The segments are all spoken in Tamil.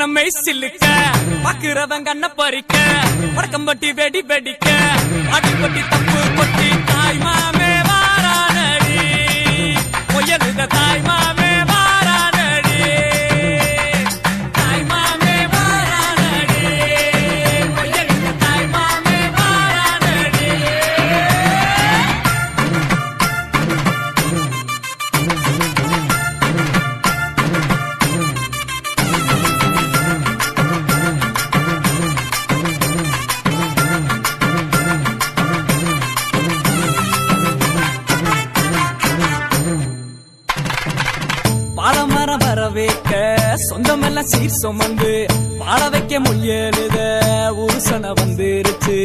பொன்னம்மை சில்லுக்க பாக்குறவன் கண்ண பறிக்க வடக்கம்பட்டி வெடி வெடிக்க அடிப்பட்டி தப்பு கொட்டி தாய் மாமே வாரானடி பொய்யலுத தாய் மாமே வாரானடி தாய் மாமே வாரானடி பொய்யலுத தாய் மாமே வாரானடி பாலமரம் வரவேற்க சொந்தமெல்லாம் சீர் சுமந்து பாட வைக்க முயலுத உருசன வந்துருச்சு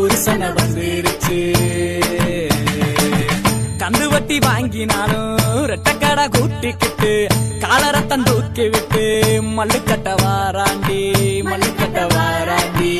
உருசன வந்துருச்சு கந்து வட்டி வாங்கினாலும் ரெட்டக்கடை கூட்டிக்கிட்டு காலரத்தம் தூக்கி விட்டு மல்லுக்கட்ட வாராண்டி மல்லுக்கட்ட வாராண்டி